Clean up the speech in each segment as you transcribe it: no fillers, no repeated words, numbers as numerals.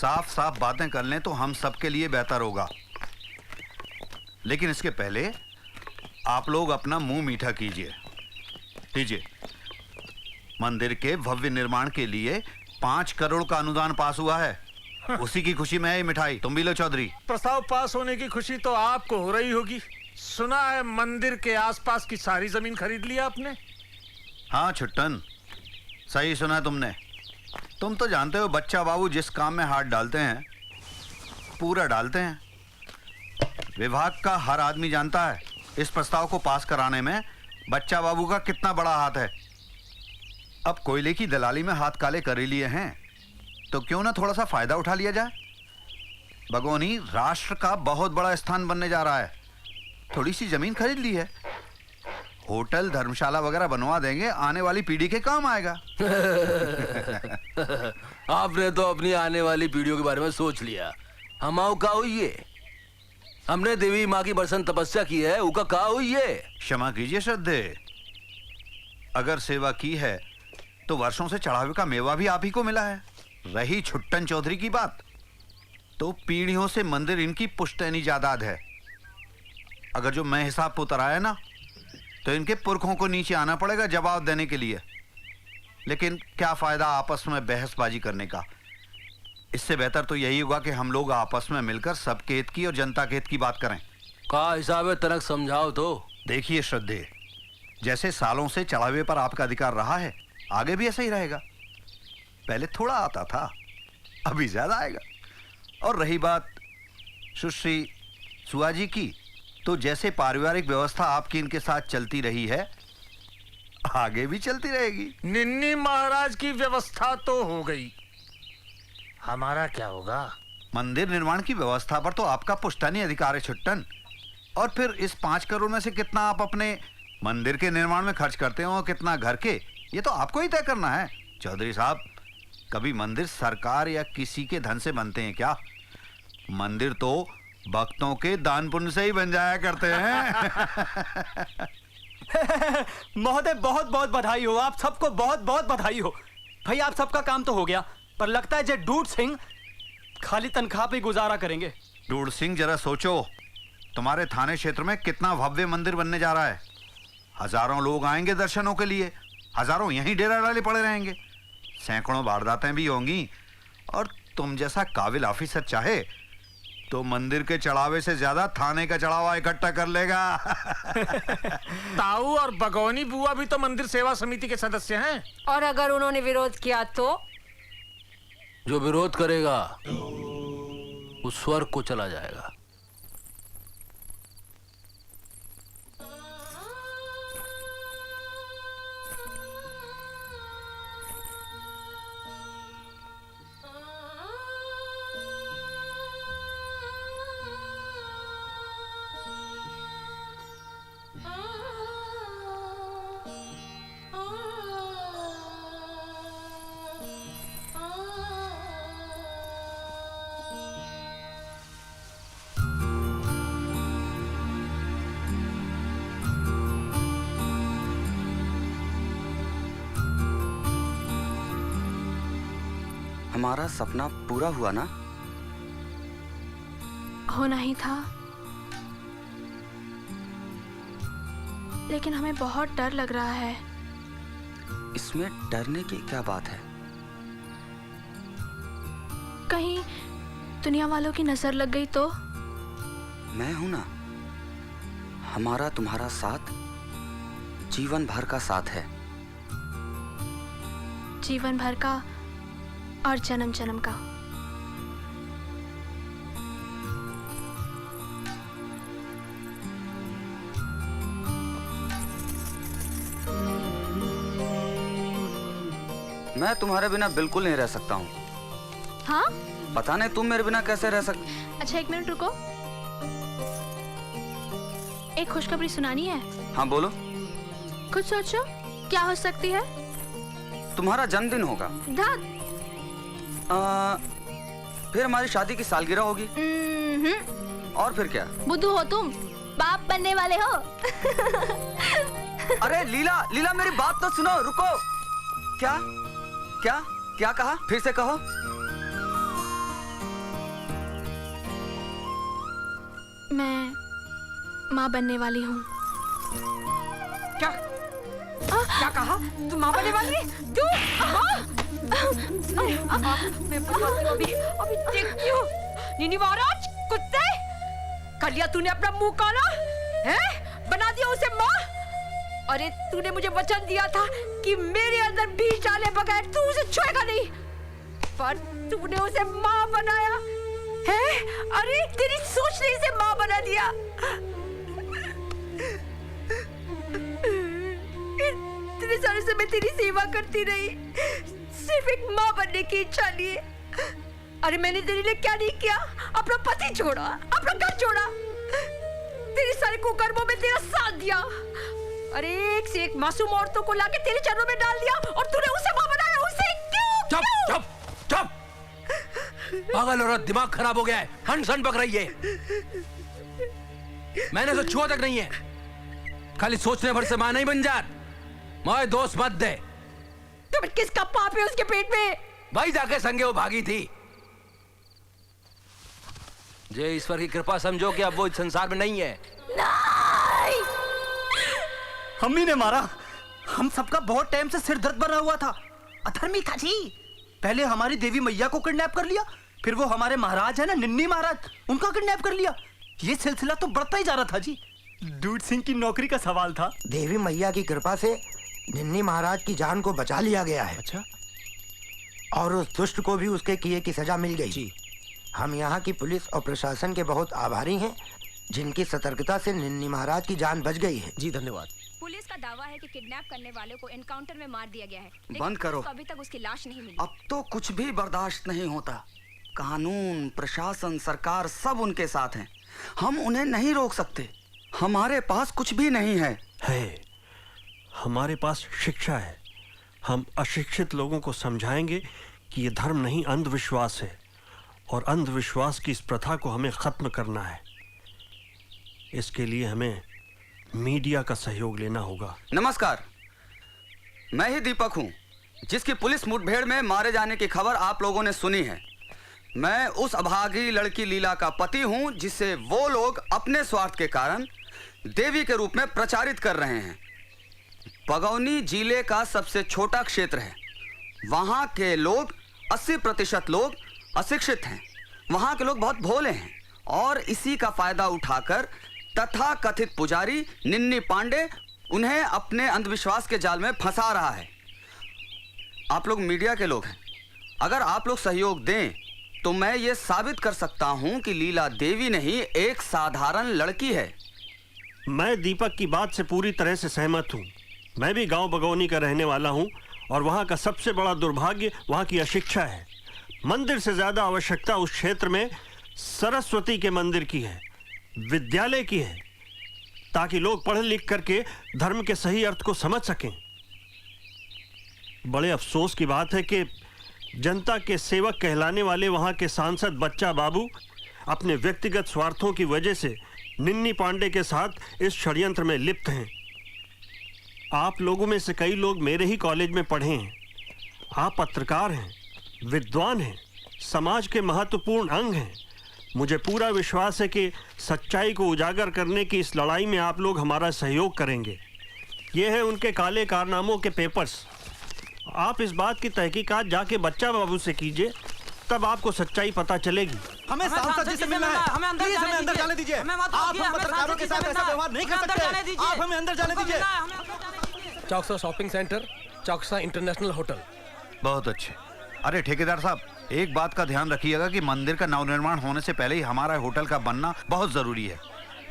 साफ साफ बातें कर लें तो हम सबके लिए बेहतर होगा। लेकिन इसके पहले आप लोग अपना मुंह मीठा कीजिए। लीजिए, मंदिर के भव्य निर्माण के लिए 5 करोड़ का अनुदान पास हुआ है। उसी की खुशी में है ये मिठाई। तुम भी लो चौधरी। प्रस्ताव पास होने की खुशी तो आपको हो रही होगी। सुना है मंदिर के आसपास की सारी जमीन खरीद ली आपने? हाँ छुट्टन, सही सुना तुमने। तुम तो जानते हो बच्चा बाबू जिस काम में हाथ डालते हैं पूरा डालते हैं। विभाग का हर आदमी जानता है इस प्रस्ताव को पास कराने में बच्चा बाबू का कितना बड़ा हाथ है। अब कोयले की दलाली में हाथ काले कर ही लिए हैं तो क्यों ना थोड़ा सा फायदा उठा लिया जाए। भगोनी राष्ट्र का बहुत बड़ा स्थान बनने जा रहा है। थोड़ी सी जमीन खरीद ली है, होटल धर्मशाला वगैरह बनवा देंगे, आने वाली पीढ़ी के काम आएगा। आपने तो अपनी आने वाली पीढ़ियों के बारे में सोच लिया। हमाऊ का हुई है, हमने देवी माँ की बरसन तपस्या की है, उका का हुई है। क्षमा कीजिए श्रद्धे, अगर सेवा की है तो वर्षों से चढ़ावे का मेवा भी आप ही को मिला है। रही छुट्टन चौधरी की बात, तो पीढ़ियों से मंदिर इनकी पुश्तैनी जायदाद है। अगर जो मैं हिसाब पुतर आया ना तो इनके पुरखों को नीचे आना पड़ेगा जवाब देने के लिए। लेकिन क्या फायदा आपस में बहसबाजी करने का। इससे बेहतर तो यही होगा कि हम लोग आपस में मिलकर सबके हित की और जनता के हित की बात करें। का हिसाब है तनक समझाओ तो। देखिए श्रद्धे, जैसे सालों से चढ़ावे पर आपका अधिकार रहा है आगे भी ऐसा ही रहेगा। पहले थोड़ा आता था, अभी ज्यादा आएगा। और रही बात सुश्री सुआजी की, तो जैसे पारिवारिक व्यवस्था आपकी इनके साथ चलती रही है आगे भी चलती रहेगी। निन्नी महाराज की व्यवस्था तो हो गई, हमारा क्या होगा? मंदिर निर्माण की व्यवस्था पर तो आपका पुश्तैनी अधिकार है छुट्टन। और फिर इस 5 करोड़ में से कितना आप अपने मंदिर के निर्माण में खर्च करते हो, कितना घर के, ये तो आपको ही तय करना है। चौधरी साहब, कभी मंदिर सरकार या किसी के धन से बनते हैं क्या? मंदिर तो भक्तों के दान पुण्य से ही बन जाया करते हैं। महोदय बहुत बहुत बधाई हो, आप सबको बहुत बहुत बधाई हो। भाई आप सबका काम तो हो गया, पर लगता है जे डूड सिंह खाली तनख्वाह पे गुजारा करेंगे। डूड सिंह, जरा सोचो तुम्हारे थाने क्षेत्र में कितना भव्य मंदिर बनने जा रहा है। हजारों लोग आएंगे दर्शनों के लिए, हजारों यहीं डेरा डाले पड़े रहेंगे, सैकड़ों वारदातें भी होंगी। और तुम जैसा काबिल ऑफिसर चाहे तो मंदिर के चढ़ावे से ज्यादा थाने का चढ़ावा इकट्ठा कर लेगा। ताऊ और बगौनी बुआ भी तो मंदिर सेवा समिति के सदस्य हैं। और अगर उन्होंने विरोध किया तो? जो विरोध करेगा वो स्वर्ग को चला जाएगा। हमारा सपना पूरा हुआ ना? होना ही था, लेकिन हमें बहुत डर लग रहा है। इसमें डरने की क्या बात है? कहीं दुनिया वालों की नजर लग गई तो? मैं हूं ना, हमारा तुम्हारा साथ जीवन भर का साथ है। जीवन भर का और जन्म जन्म का। मैं तुम्हारे बिना बिल्कुल नहीं रह सकता हूँ। हाँ? पता नहीं तुम मेरे बिना कैसे रह सकते। अच्छा एक मिनट रुको, एक खुशखबरी सुनानी है। हाँ बोलो। कुछ सोचो, क्या हो सकती है? तुम्हारा जन्मदिन होगा। धत। फिर हमारी शादी की सालगिरह होगी। और फिर क्या? बुद्धू हो तुम, बाप बनने वाले हो। अरे लीला, लीला मेरी बात तो सुनो, रुको। क्या क्या क्या कहा? फिर से कहो। मैं माँ बनने वाली हूँ। क्या क्या कहा? तू माँ बनने वाली है? तू माँ? मैं बताती हूँ अभी अभी देखती हूँ। नीनी महाराज कुत्ते, कर लिया तूने अपना मुंह काला है? बना दिया उसे माँ। अरे तूने मुझे वचन दिया था कि मेरे अंदर बीज डाले बगैर तू उसे छुएगा नहीं, पर तूने उसे माँ बनाया है। अरे तेरी सोच ने इसे माँ बना दिया। इतने सालों से मैं तेरी सेवा करती रही, सिर्फ एक माँ बनने की इच्छा लिए। अरे मैंने तेरे लिए क्या नहीं किया? अपना पति छोड़ा, अपना घर छोड़ा, तेरे सारे कुकर्मों में तेरा साथ दिया। अरे एक से एक मासूम औरतों को लाके तेरे चरणों में डाल दिया और तूने उसे माँ बनाया। उसे क्यों? चुप चुप चुप! पागल औरत, दिमाग खराब हो गया है, हन पक रही है। मैंने तो छुआ तक नहीं है, खाली सोचने भर से मां नहीं बन जात। मां दोस्त मत दे। तुम किसका पाप है उसके पेट में? भाई जाके संगे वो भागी थी। जय ईश्वर की कृपा समझो कि अब वो इस संसार में नहीं है। नहीं! हम ही ने मारा। हम सबका बहुत टाइम से सिर दर्द बना हुआ था। अधर्मी था जी। पहले हमारी देवी मैया को किडनैप कर लिया, फिर वो हमारे महाराज है ना, निन्नी महाराज, उनका किडनैप कर लिया। ये सिलसिला तो बढ़ता ही जा रहा था जी। दूध सिंह की नौकरी का सवाल था। देवी मैया की कृपा से निन्नी महाराज की जान को बचा लिया गया है। अच्छा। और उस दुष्ट को भी उसके किए की सजा मिल गई जी। हम यहाँ की पुलिस और प्रशासन के बहुत आभारी हैं, जिनकी सतर्कता से निन्नी महाराज की जान बच गई है। जी धन्यवाद। पुलिस का दावा है कि किडनैप करने वाले को एनकाउंटर में मार दिया गया है, लेकिन बंद करो। पुलिस को अभी तक उसकी लाश नहीं मिली। अब तो कुछ भी बर्दाश्त नहीं होता। कानून, प्रशासन, सरकार सब उनके साथ हैं। हम उन्हें नहीं रोक सकते। हमारे पास कुछ भी नहीं है। हमारे पास शिक्षा है। हम अशिक्षित लोगों को समझाएंगे कि ये धर्म नहीं, अंधविश्वास है, और अंधविश्वास की इस प्रथा को हमें खत्म करना है। इसके लिए हमें मीडिया का सहयोग लेना होगा। नमस्कार, मैं ही दीपक हूं, जिसकी पुलिस मुठभेड़ में मारे जाने की खबर आप लोगों ने सुनी है। मैं उस अभागी लड़की लीला का पति हूं, जिसे वो लोग अपने स्वार्थ के कारण देवी के रूप में प्रचारित कर रहे हैं। बगौनी जिले का सबसे छोटा क्षेत्र है। वहां के लोग 80% लोग अशिक्षित हैं। वहां के लोग बहुत भोले हैं, और इसी का फायदा उठाकर तथा कथित पुजारी निन्नी पांडे उन्हें अपने अंधविश्वास के जाल में फंसा रहा है। आप लोग मीडिया के लोग हैं, अगर आप लोग सहयोग दें तो मैं ये साबित कर सकता हूं कि लीला देवी नहीं, एक साधारण लड़की है। मैं दीपक की बात से पूरी तरह से सहमत हूँ। मैं भी गांव बगौनी का रहने वाला हूँ, और वहाँ का सबसे बड़ा दुर्भाग्य वहाँ की अशिक्षा है। मंदिर से ज़्यादा आवश्यकता उस क्षेत्र में सरस्वती के मंदिर की है, विद्यालय की है, ताकि लोग पढ़ लिख करके धर्म के सही अर्थ को समझ सकें। बड़े अफसोस की बात है कि जनता के सेवक कहलाने वाले वहाँ के सांसद बच्चा बाबू अपने व्यक्तिगत स्वार्थों की वजह से निन्नी पांडे के साथ इस षड्यंत्र में लिप्त हैं। आप लोगों में से कई लोग मेरे ही कॉलेज में पढ़े हैं। आप पत्रकार हैं, विद्वान हैं, समाज के महत्वपूर्ण अंग हैं। मुझे पूरा विश्वास है कि सच्चाई को उजागर करने की इस लड़ाई में आप लोग हमारा सहयोग करेंगे। ये हैं उनके काले कारनामों के पेपर्स। आप इस बात की तहकीकात जाके बच्चा बाबू से कीजिए, तब आपको सच्चाई पता चलेगी। हमें सांसद जी से मिलना है। प्लीज हमें अंदर जाने दीजिए। आप हम पत्रकारों के साथ ऐसा व्यवहार नहीं कर सकते। आप हमें अंदर जाने दीजिए। चौकसा शॉपिंग सेंटर, चौकसा इंटरनेशनल होटल। बहुत अच्छे। अरे ठेकेदार साहब, एक बात का ध्यान रखिएगा कि मंदिर का नवनिर्माण होने से पहले ही हमारा होटल का बनना बहुत जरूरी है।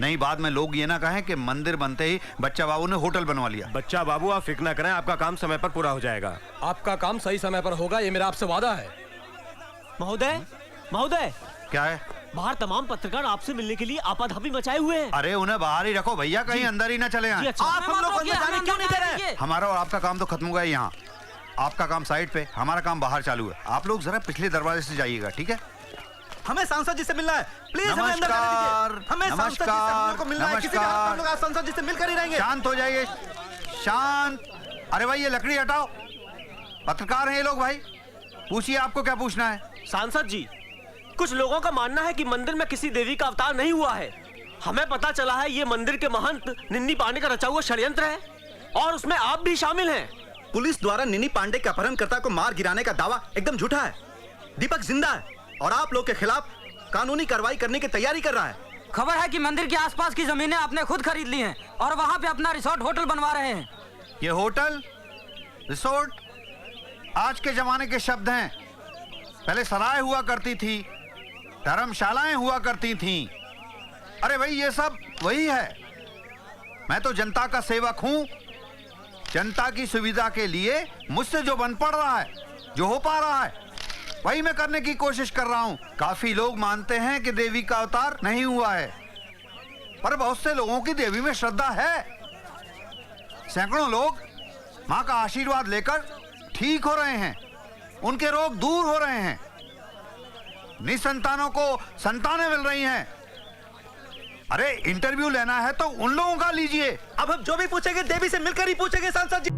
नहीं बाद में लोग ये ना कहें कि मंदिर बनते ही बच्चा बाबू ने होटल बनवा लिया। बच्चा बाबू, आप फिक्र ना करें, आपका काम समय पर पूरा हो जाएगा। आपका काम सही समय पर होगा, ये मेरा आपसे वादा है। महोदय, महोदय, क्या है? बाहर तमाम पत्रकार आपसे मिलने के लिए आपाधापी मचाए हुए हैं। अरे उन्हें बाहर ही रखो भैया, कहीं अंदर ही ना चले आए। अच्छा। आप हम लोग अंदर जाने क्यों नहीं दे रहे? हमारा और आपका काम तो खत्म हो गया यहाँ। आपका काम साइड पे, हमारा काम बाहर चालू है। आप लोग जरा पिछले दरवाजे से जाइएगा, ठीक है? हमें सांसद जी से मिलना है। प्लीज हमें अंदर जाने दीजिए। हमें सांसद जी से हम लोग को मिलना है। किसी भी हालत में हम लोग आज सांसद जी से मिलकर ही रहेंगे। शांत हो जाइए, शांत। अरे भाई ये लकड़ी हटाओ। पत्रकार हैं ये लोग भाई, पूछिए आपको क्या पूछना है। सांसद जी, कुछ लोगों का मानना है कि मंदिर में किसी देवी का अवतार नहीं हुआ है। हमें पता चला है ये मंदिर के महंत निन्नी पांडे का रचा हुआ षड्यंत्र है और उसमें आप भी शामिल हैं। पुलिस द्वारा निन्नी पांडे के अपहरणकर्ता को मार गिराने का दावा एकदम झूठा है। दीपक जिंदा है और आप लोग के खिलाफ कानूनी कार्रवाई करने की तैयारी कर रहा है। खबर है कि मंदिर के आसपास की जमीनें आपने खुद खरीद ली हैं और वहां पे अपना रिसोर्ट होटल बनवा रहे हैं। ये होटल रिसोर्ट आज के जमाने के शब्द हैं। पहले सराय हुआ करती थी, धर्मशालाएं हुआ करती थीं। अरे भाई ये सब वही है। मैं तो जनता का सेवक हूं। जनता की सुविधा के लिए मुझसे जो बन पड़ रहा है, जो हो पा रहा है, वही मैं करने की कोशिश कर रहा हूं। काफी लोग मानते हैं कि देवी का अवतार नहीं हुआ है, पर बहुत से लोगों की देवी में श्रद्धा है। सैकड़ों लोग मां का आशीर्वाद लेकर ठीक हो रहे हैं, उनके रोग दूर हो रहे हैं, निसंतानों को संतानें मिल रही हैं। अरे इंटरव्यू लेना है तो उन लोगों का लीजिए। अब हम जो भी पूछेंगे देवी से मिलकर ही पूछेंगे सांसद जी।